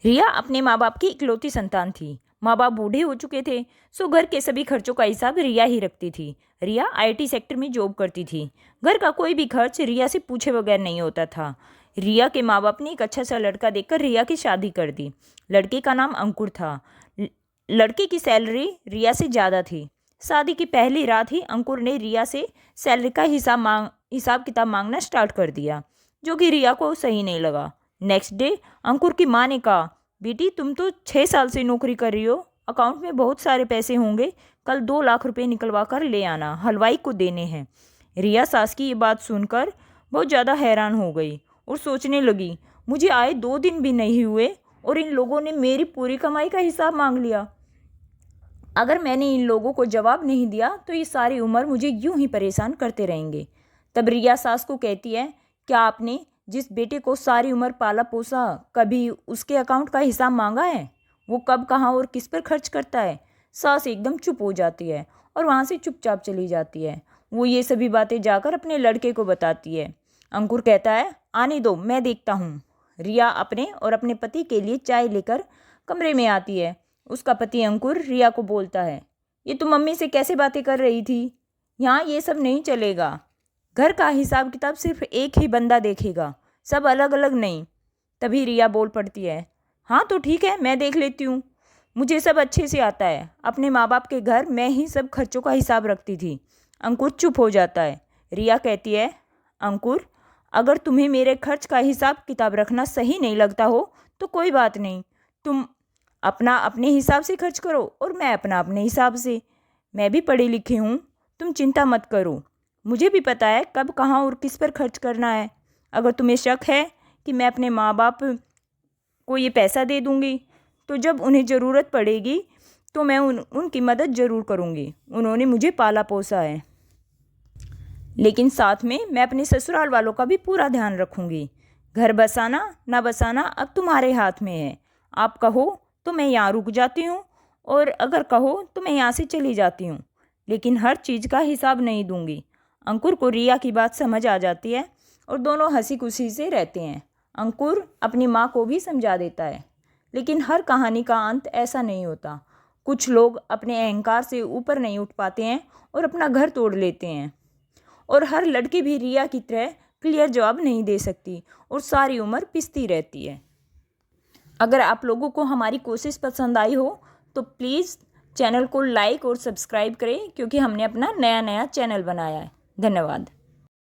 रिया अपने माँ बाप की इकलौती संतान थी। माँ बाप बूढ़े हो चुके थे, सो घर के सभी खर्चों का हिसाब रिया ही रखती थी। रिया आईटी सेक्टर में जॉब करती थी। घर का कोई भी खर्च रिया से पूछे बगैर नहीं होता था। रिया के माँ बाप ने एक अच्छा सा लड़का देखकर रिया की शादी कर दी। लड़के का नाम अंकुर था। लड़के की सैलरी रिया से ज़्यादा थी। शादी की पहली रात ही अंकुर ने रिया से सैलरी का हिसाब किताब मांगना स्टार्ट कर दिया, जो कि रिया को सही नहीं लगा। नेक्स्ट डे अंकुर की माँ ने कहा, बेटी तुम तो 6 साल से नौकरी कर रही हो, अकाउंट में बहुत सारे पैसे होंगे, कल 2 लाख रुपए निकलवा कर ले आना, हलवाई को देने हैं। रिया सास की ये बात सुनकर बहुत ज़्यादा हैरान हो गई और सोचने लगी, मुझे आए 2 दिन भी नहीं हुए और इन लोगों ने मेरी पूरी कमाई का हिसाब मांग लिया। अगर मैंने इन लोगों को जवाब नहीं दिया तो ये सारी उम्र मुझे यूं ही परेशान करते रहेंगे। तब रिया सास को कहती है, क्या आपने जिस बेटे को सारी उम्र पाला पोसा कभी उसके अकाउंट का हिसाब मांगा है? वो कब कहाँ और किस पर खर्च करता है? सास एकदम चुप हो जाती है और वहाँ से चुपचाप चली जाती है। वो ये सभी बातें जाकर अपने लड़के को बताती है। अंकुर कहता है, आने दो, मैं देखता हूँ। रिया अपने और अपने पति के लिए चाय लेकर कमरे में आती है। उसका पति अंकुर रिया को बोलता है, ये तुम मम्मी से कैसे बातें कर रही थी? यहाँ ये सब नहीं चलेगा। घर का हिसाब किताब सिर्फ एक ही बंदा देखेगा, सब अलग अलग नहीं। तभी रिया बोल पड़ती है, हाँ तो ठीक है, मैं देख लेती हूँ, मुझे सब अच्छे से आता है। अपने माँ बाप के घर मैं ही सब खर्चों का हिसाब रखती थी। अंकुर चुप हो जाता है। रिया कहती है, अंकुर अगर तुम्हें मेरे खर्च का हिसाब किताब रखना सही नहीं लगता हो तो कोई बात नहीं, तुम अपना अपने हिसाब से खर्च करो और मैं अपना अपने हिसाब से। मैं भी पढ़ी लिखी हूँ, तुम चिंता मत करो, मुझे भी पता है कब कहाँ और किस पर खर्च करना है। अगर तुम्हें शक है कि मैं अपने माँ बाप को ये पैसा दे दूँगी तो जब उन्हें ज़रूरत पड़ेगी तो मैं उनकी मदद ज़रूर करूँगी। उन्होंने मुझे पाला पोसा है, लेकिन साथ में मैं अपने ससुराल वालों का भी पूरा ध्यान रखूँगी। घर बसाना ना बसाना अब तुम्हारे हाथ में है। आप कहो तो मैं यहाँ रुक जाती हूँ और अगर कहो तो मैं यहाँ से चली जाती हूँ, लेकिन हर चीज़ का हिसाब नहीं दूँगी। अंकुर को रिया की बात समझ आ जाती है और दोनों हंसी खुशी से रहते हैं। अंकुर अपनी माँ को भी समझा देता है, लेकिन हर कहानी का अंत ऐसा नहीं होता। कुछ लोग अपने अहंकार से ऊपर नहीं उठ पाते हैं और अपना घर तोड़ लेते हैं। और हर लड़की भी रिया की तरह क्लियर जवाब नहीं दे सकती और सारी उम्र पिसती रहती है। अगर आप लोगों को हमारी कोशिश पसंद आई हो तो प्लीज़ चैनल को लाइक और सब्सक्राइब करें, क्योंकि हमने अपना नया चैनल बनाया है। धन्यवाद।